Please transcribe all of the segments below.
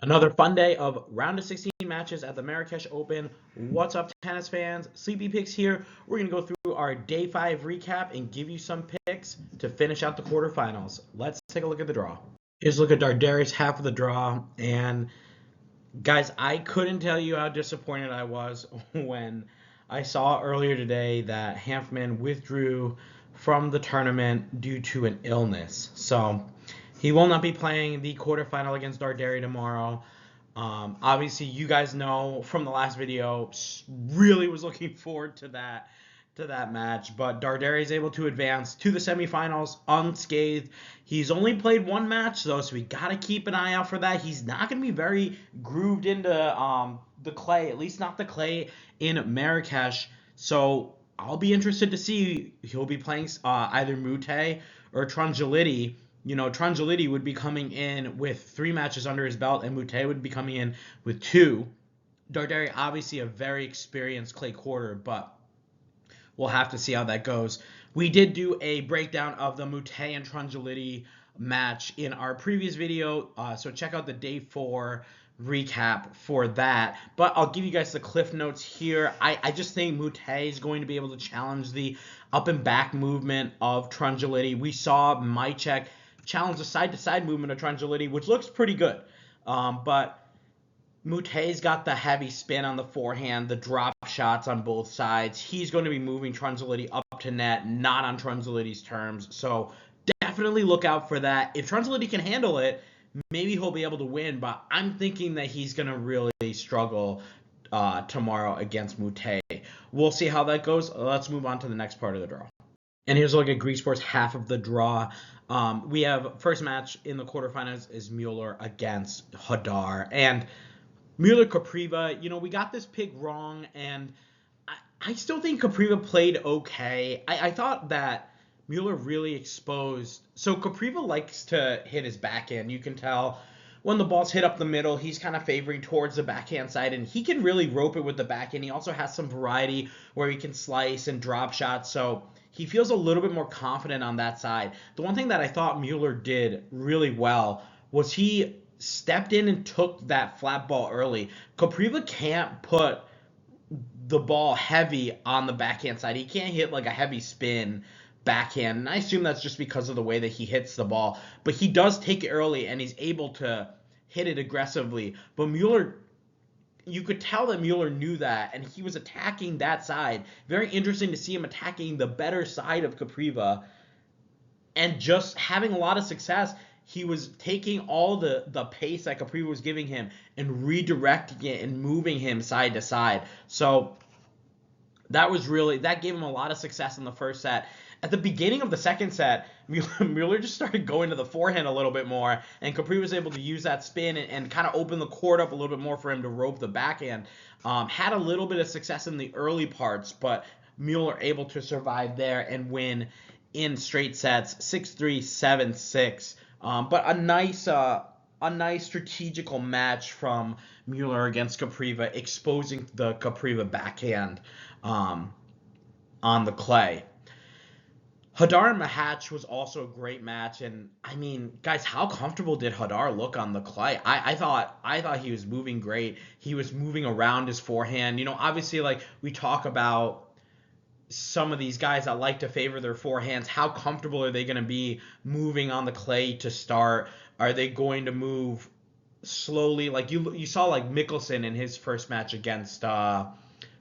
Another fun day of round of 16 matches at the Marrakech Open. What's up, tennis fans? Sleepy Picks here. We're going to go through our day 5 recap and give you some picks to finish out the quarterfinals. Let's take a look at the draw. Here's a look at Darderi's half of the draw. And guys, I couldn't tell you how disappointed I was when I saw earlier today that Hanfman withdrew from the tournament due to an illness. So he will not be playing the quarterfinal against Darderi tomorrow. Obviously, you guys know from the last video, really was looking forward to that match. But Darderi is able to advance to the semifinals unscathed. He's only played one match though, so we gotta keep an eye out for that. He's not gonna be very grooved into the clay, at least not the clay in Marrakech. So I'll be interested to see. He'll be playing either Moutet or Trungelliti. Trungelliti would be coming in with 3 matches under his belt, and Moutet would be coming in with 2. Darderi, obviously a very experienced clay quarter, but we'll have to see how that goes. We did do a breakdown of the Moutet and Trungelliti match in our previous video, so check out the day 4 recap for that. But I'll give you guys the cliff notes here. I just think Moutet is going to be able to challenge the up and back movement of Trungelliti. We saw Mychek challenge the side-to-side movement of Trungelliti, which looks pretty good. But Moutet's got the heavy spin on the forehand, the drop shots on both sides. He's going to be moving Trungelliti up to net, not on Trungelliti's terms. So definitely look out for that. If Trungelliti can handle it, maybe he'll be able to win. But I'm thinking that he's going to really struggle tomorrow against Moutet. We'll see how that goes. Let's move on to the next part of the draw. And here's a look at Griekspoor's half of the draw. We have first match in the quarterfinals is Muller against Jodar. And Muller Kopriva, we got this pick wrong, and I still think Kopriva played okay. I thought that Muller really exposed. So Kopriva likes to hit his backhand. You can tell when the ball's hit up the middle, he's kind of favoring towards the backhand side, and he can really rope it with the backhand. He also has some variety where he can slice and drop shots, so he feels a little bit more confident on that side. The one thing that I thought Muller did really well was he stepped in and took that flat ball early. Kopriva can't put the ball heavy on the backhand side. He can't hit like a heavy spin backhand, and I assume that's just because of the way that he hits the ball. But he does take it early, and he's able to hit it aggressively. But Muller, you could tell that Muller knew that, and he was attacking that side. Very interesting to see him attacking the better side of Kopriva and just having a lot of success. He was taking all the pace that Kopriva was giving him and redirecting it and moving him side to side. So that gave him a lot of success in the first set. At the beginning of the second set, Muller just started going to the forehand a little bit more, and Kopriva was able to use that spin and kind of open the court up a little bit more for him to rope the backhand. Had a little bit of success in the early parts, but Muller able to survive there and win in straight sets, 6-3, 7-6. But a nice strategical match from Muller against Kopriva, exposing the Kopriva backhand on the clay. Jodar and Mahatch was also a great match, and I mean, guys, how comfortable did Jodar look on the clay? I thought he was moving great. He was moving around his forehand. Obviously, like we talk about some of these guys that like to favor their forehands, how comfortable are they going to be moving on the clay to start? Are they going to move slowly? Like you saw like Mickelson in his first match against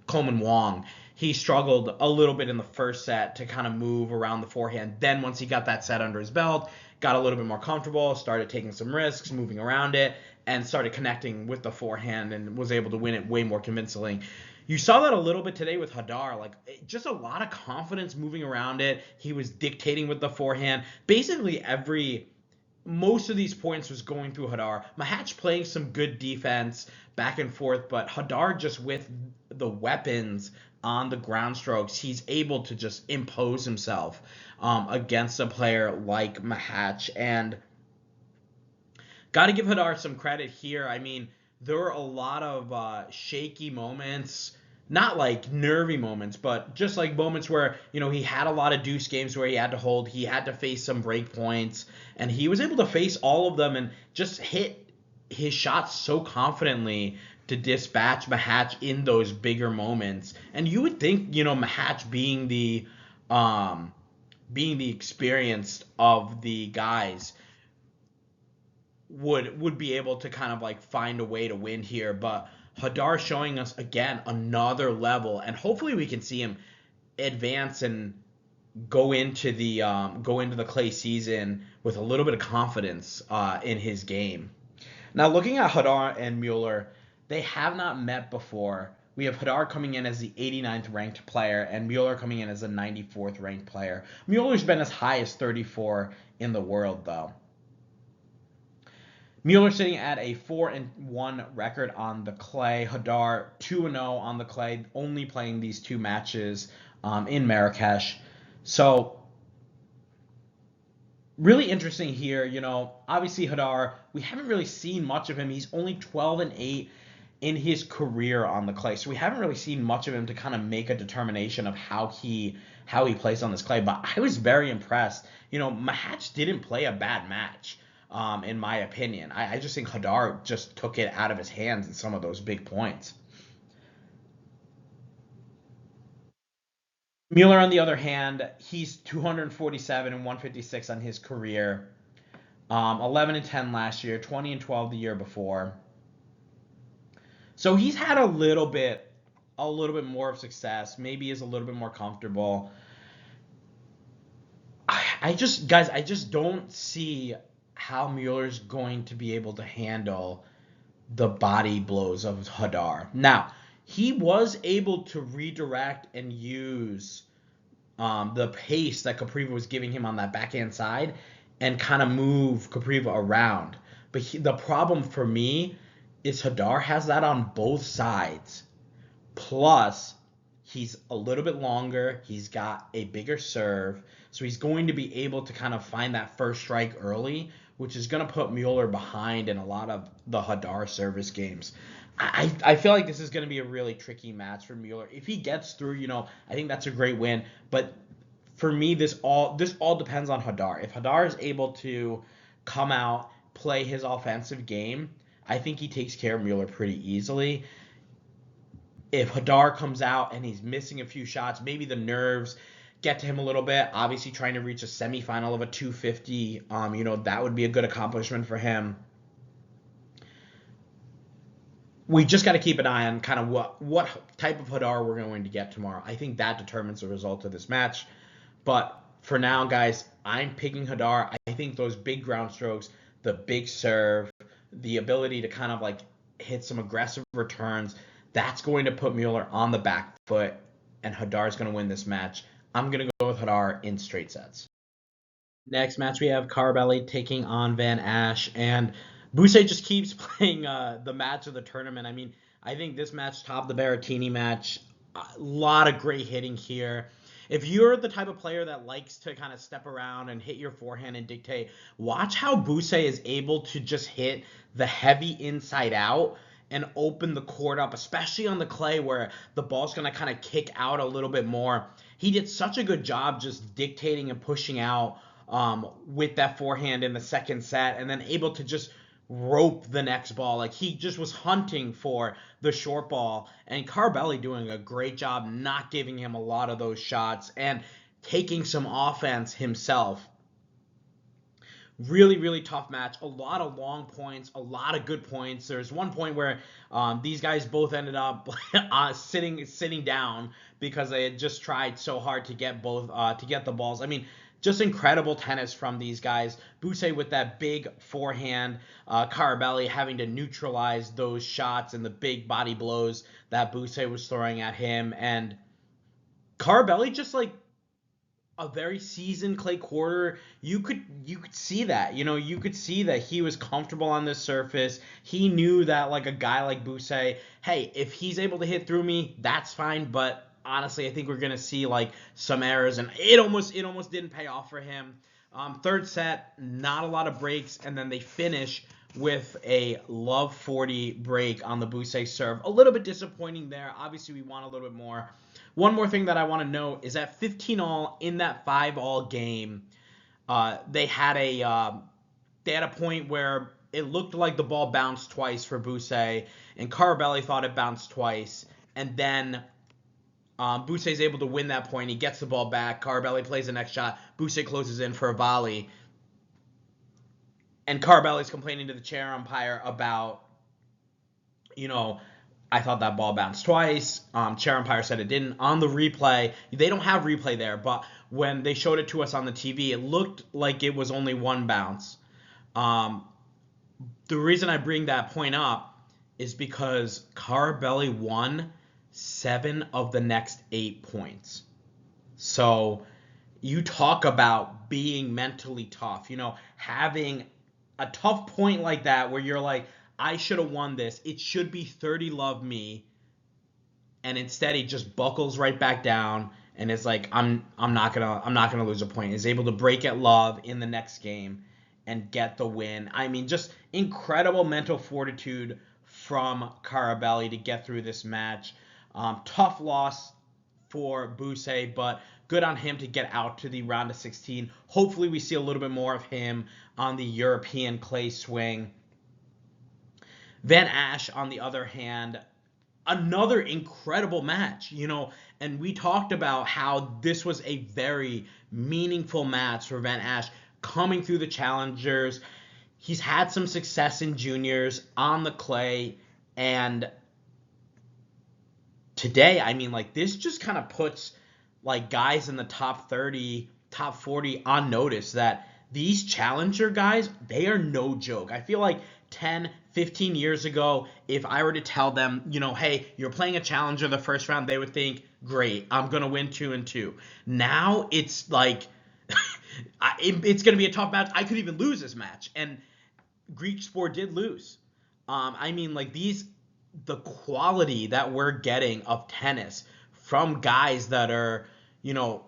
Coleman Wong. He struggled a little bit in the first set to kind of move around the forehand. Then once he got that set under his belt, got a little bit more comfortable, started taking some risks, moving around it, and started connecting with the forehand and was able to win it way more convincingly. You saw that a little bit today with Jodar, like just a lot of confidence moving around it. He was dictating with the forehand. Basically most of these points was going through Jodar. Mahatch playing some good defense back and forth, but Jodar just with the weapons on the ground strokes, he's able to just impose himself against a player like Mahatch. And got to give Jodar some credit here. I mean, there were a lot of shaky moments, not like nervy moments, but just like moments where, he had a lot of deuce games where he had to hold, he had to face some break points, and he was able to face all of them and just hit his shots so confidently to dispatch Mahatch in those bigger moments. And you would think, Mahatch being the experienced of the guys would be able to kind of like find a way to win here, but Jodar showing us again another level, and hopefully we can see him advance and go into the clay season with a little bit of confidence in his game. Now, looking at Jodar and Muller, they have not met before. We have Jodar coming in as the 89th ranked player and Muller coming in as the 94th ranked player. Muller's been as high as 34 in the world, though. Muller sitting at a 4-1 record on the clay. Jodar 2-0 on the clay, only playing these two matches in Marrakech. So really interesting here. Obviously Jodar, we haven't really seen much of him. He's only 12-8 in his career on the clay, so we haven't really seen much of him to kind of make a determination of how he plays on this clay. But I was very impressed. Mahatch didn't play a bad match. In my opinion, I just think Jodar just took it out of his hands in some of those big points. Muller, on the other hand, he's 247 and 156 on his career. 11 and 10 last year, 20 and 12 the year before. So he's had a little bit more of success. Maybe is a little bit more comfortable. I just don't see how Muller's going to be able to handle the body blows of Jodar. Now, he was able to redirect and use the pace that Capriva was giving him on that backhand side and kind of move Capriva around. But the problem for me is Jodar has that on both sides. Plus, he's a little bit longer. He's got a bigger serve. So he's going to be able to kind of find that first strike early, which is going to put Muller behind in a lot of the Jodar service games. I feel like this is going to be a really tricky match for Muller. If he gets through, I think that's a great win. But for me, this all depends on Jodar. If Jodar is able to come out, play his offensive game, I think he takes care of Muller pretty easily. If Jodar comes out and he's missing a few shots, maybe the nerves get to him a little bit. Obviously, trying to reach a semifinal of a 250, that would be a good accomplishment for him. We just got to keep an eye on kind of what type of Jodar we're going to get tomorrow. I think that determines the result of this match. But for now, guys, I'm picking Jodar. I think those big ground strokes, the big serve, the ability to kind of like hit some aggressive returns, that's going to put Muller on the back foot, and Jodar is going to win this match. I'm going to go with Jodar in straight sets. Next match, we have Carabelli taking on Van Assche, and Moutet just keeps playing the match of the tournament. I mean, I think this match topped the Berrettini match. A lot of great hitting here. If you're the type of player that likes to kind of step around and hit your forehand and dictate, watch how Moutet is able to just hit the heavy inside out and open the court up, especially on the clay where the ball's going to kind of kick out a little bit more. He did such a good job just dictating and pushing out with that forehand in the second set, and then able to just rope the next ball. Like, he just was hunting for the short ball, and Carabelli doing a great job not giving him a lot of those shots and taking some offense himself. Really, really tough match. A lot of long points, a lot of good points. There's one point where these guys both ended up sitting down because they had just tried so hard to get the balls. I mean, just incredible tennis from these guys. Moutet with that big forehand, Carabelli having to neutralize those shots and the big body blows that Moutet was throwing at him, and Carabelli just like a very seasoned clay quarter. You could see that. You could see that he was comfortable on this surface. He knew that like a guy like Moutet, hey, if he's able to hit through me, that's fine, but honestly, I think we're going to see like some errors, and it almost didn't pay off for him. Third set, not a lot of breaks, and then they finish with a love 40 break on the Moutet serve. A little bit disappointing there. Obviously, we want a little bit more. One more thing that I want to note is that 15-all in that 5-all game, they had a point where it looked like the ball bounced twice for Moutet, and Carabelli thought it bounced twice, and then Moutet's able to win that point. He gets the ball back. Carabelli plays the next shot. Moutet closes in for a volley. And Carabelli's complaining to the chair umpire about, I thought that ball bounced twice. Chair umpire said it didn't. On the replay, they don't have replay there, but when they showed it to us on the TV, it looked like it was only one bounce. The reason I bring that point up is because Carabelli won 7 of the next 8 points. So you talk about being mentally tough, having a tough point like that where you're like, I should have won this. It should be 30-love me. And instead he just buckles right back down and it's like, I'm not gonna lose a point. He's able to break at love in the next game and get the win. I mean, just incredible mental fortitude from Carabelli to get through this match. Tough loss for Moutet, but good on him to get out to the round of 16. Hopefully we see a little bit more of him on the European clay swing. Van Assche, on the other hand, another incredible match, and we talked about how this was a very meaningful match for Van Assche coming through the challengers. He's had some success in juniors on the clay, and today, this just kind of puts guys in the top 30, top 40 on notice that these challenger guys, they are no joke. I feel like 10, 15 years ago, if I were to tell them, hey, you're playing a challenger the first round, they would think, great, I'm going to win 2-2. Now it's like, it's going to be a tough match. I could even lose this match. And Griekspoor did lose. The quality that we're getting of tennis from guys that are,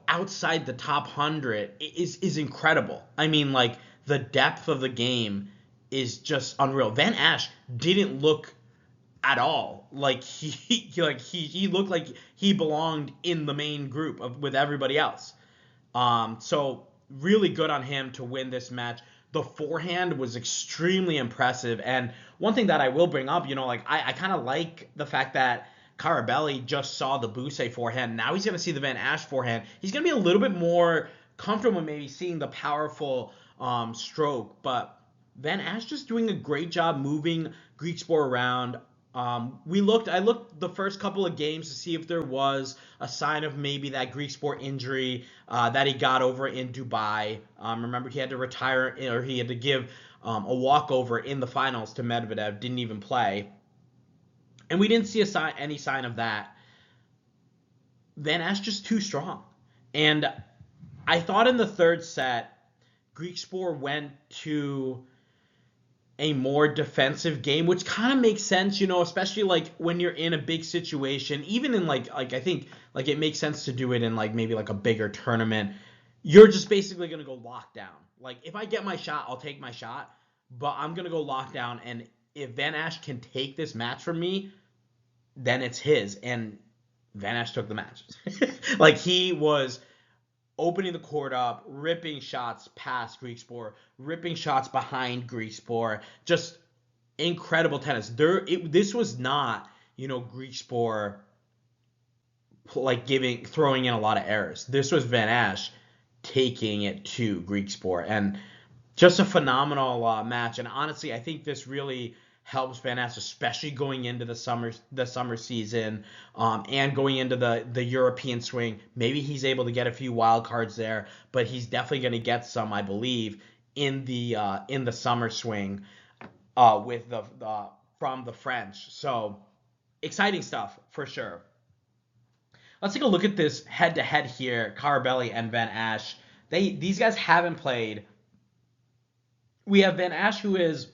outside the top 100 is incredible. The depth of the game is just unreal. Van Assche didn't look at all like he looked like he belonged in the main group with everybody else. So really good on him to win this match. The forehand was extremely impressive. And one thing that I will bring up, I kind of like the fact that Carabelli just saw the Moutet forehand. Now he's going to see the Van Assche forehand. He's going to be a little bit more comfortable maybe seeing the powerful stroke. But Van Assche just doing a great job moving Griekspoor around. I looked the first couple of games to see if there was a sign of maybe that Griekspoor injury that he got over in Dubai. Remember, he had to retire, or he had to give a walkover in the finals to Medvedev, didn't even play. And we didn't see any sign of that. Van Assche just too strong. And I thought in the third set, Griekspoor went to a more defensive game, which kind of makes sense, especially when you're in a big situation, even in I think it makes sense to do it in maybe a bigger tournament. You're just basically going to go lock down. If I get my shot, I'll take my shot, but I'm going to go lock down. And if Van Assche can take this match from me, then it's his. And Van Assche took the match. He was opening the court up, ripping shots past Griekspoor, ripping shots behind Griekspoor. Just incredible tennis. This was not, Griekspoor throwing in a lot of errors. This was Van Assche taking it to Griekspoor, and just a phenomenal match. And honestly, I think this really helps Van Assche, especially going into the summer season, and going into the European swing. Maybe he's able to get a few wild cards there, but he's definitely going to get some, I believe, in the summer swing with from the French. So exciting stuff for sure. Let's take a look at this head-to-head here, Carabelli and Van Assche. These guys haven't played. We have Van Assche, who is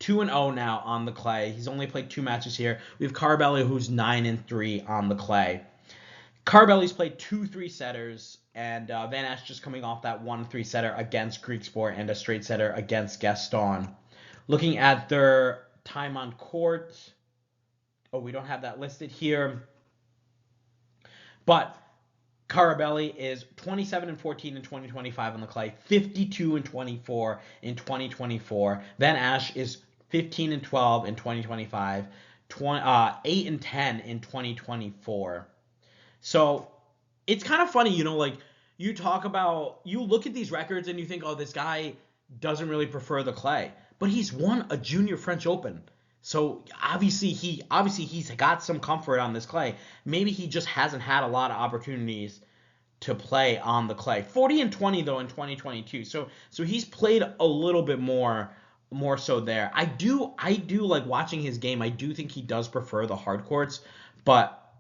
2-0 now on the clay. He's only played 2 matches here. We have Carabelli, who's 9-3 on the clay. Carabelli's played 2 3-setters, and Van Assche just coming off that 1 3-setter against Griekspoor and a straight setter against Gaston. Looking at their time on court, we don't have that listed here. But Carabelli is 27-14 in 2025 on the clay, 52-24 in 2024. Van Assche is 15-12 in 2025, 8-10 in 2024. So it's kind of funny, like you look at these records and you think, oh, this guy doesn't really prefer the clay, but he's won a junior French Open. So obviously he's got some comfort on this clay. Maybe he just hasn't had a lot of opportunities to play on the clay. 40-20 though in 2022. So he's played a little bit more so there. I do like watching his game. I do think he does prefer the hard courts, but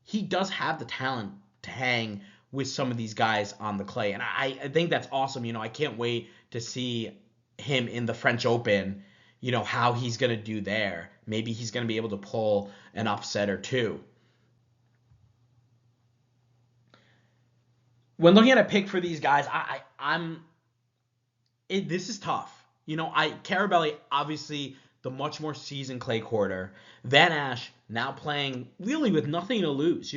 he does have the talent to hang with some of these guys on the clay. And I think that's awesome. I can't wait to see him in the French Open, how he's going to do there. Maybe he's going to be able to pull an upset or two. When looking at a pick for these guys, this is tough. Carabelli, obviously the much more seasoned clay courter. Van Assche now playing really with nothing to lose.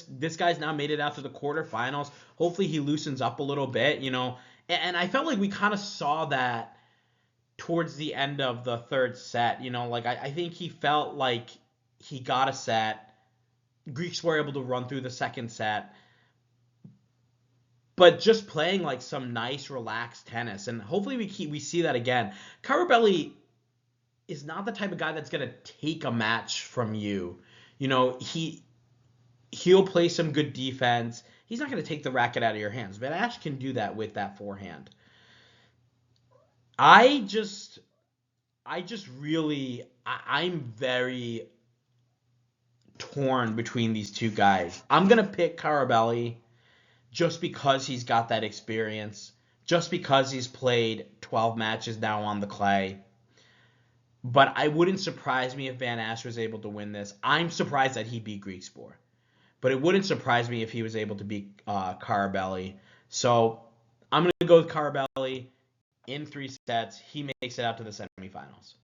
This guy's now made it out to the quarterfinals. Hopefully he loosens up a little bit, and I felt like we kind of saw that towards the end of the third set. I think he felt like he got a set. Greeks were able to run through the second set, but just playing like some nice, relaxed tennis, and hopefully we see that again. Carabelli is not the type of guy that's gonna take a match from you. He'll play some good defense. He's not gonna take the racket out of your hands. Van Assche can do that with that forehand. I'm very torn between these two guys. I'm gonna pick Carabelli just because he's got that experience, just because he's played 12 matches now on the clay. But I wouldn't surprise me if Van Assche was able to win this. I'm surprised that he beat Griekspoor, but it wouldn't surprise me if he was able to beat Carabelli. So I'm going to go with Carabelli in 3 sets. He makes it out to the semifinals.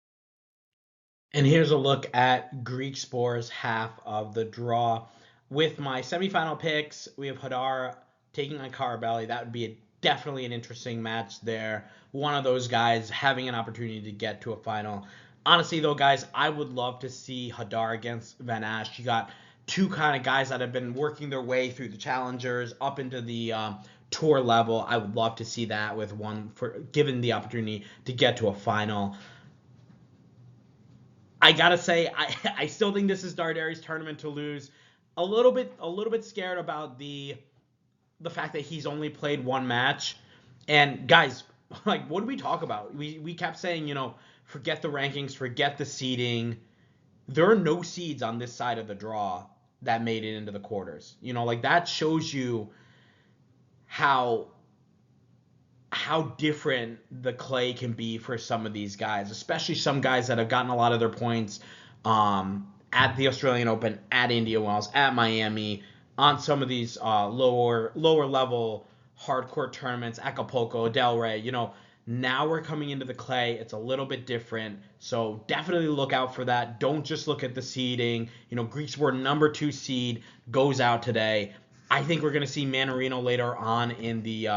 And here's a look at Griekspoor's half of the draw. With my semifinal picks, we have Jodar taking on Carabelli. That would be definitely an interesting match there. One of those guys having an opportunity to get to a final. Honestly, though, guys, I would love to see Jodar against Van Assche. You got two kind of guys that have been working their way through the challengers up into the tour level. I would love to see that with one given the opportunity to get to a final. I gotta say, I still think this is Darderi's tournament to lose. A little bit scared about the fact that he's only played one match. And guys, like, what do we talk about? We kept saying, forget the rankings, forget the seeding. There are no seeds on this side of the draw that made it into the quarters. That shows you how different the clay can be for some of these guys, especially some guys that have gotten a lot of their points at the Australian Open, at Indian Wells, at Miami, on some of these lower level hardcore tournaments, Acapulco, Delray. Now we're coming into the clay. It's a little bit different, so definitely look out for that. Don't just look at the seeding. Griekspoor number 2 seed goes out today. I think we're going to see Manarino later on in the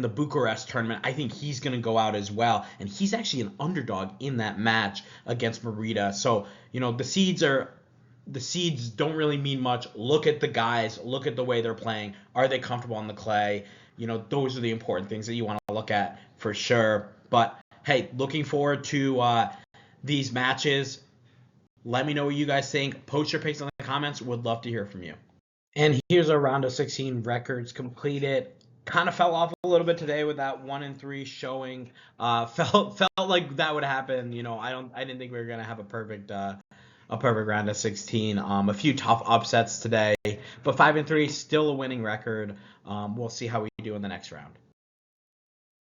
Bucharest tournament. I think he's going to go out as well, and he's actually an underdog in that match against Merida. So the seeds don't really mean much. Look at the guys. Look at the way they're playing. Are they comfortable on the clay? Those are the important things that you want to look at for sure. But hey, looking forward to these matches. Let me know what you guys think. Post your picks in the comments. Would love to hear from you. And here's our round of 16 records completed. Kind of fell off a little bit today with that 1-3 showing. Felt like that would happen. I didn't think we were gonna have a perfect round of 16. A few tough upsets today, but 5-3 still a winning record. We'll see how we do in the next round.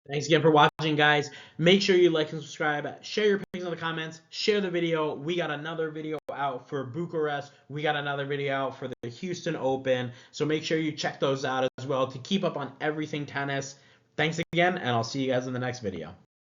Thanks again for watching, guys. Make sure you like and subscribe. Share your picks in the comments. Share the video. We got another video out for Bucharest. We got another video out for the Houston Open. So make sure you check those out as well to keep up on everything tennis. Thanks again, and I'll see you guys in the next video.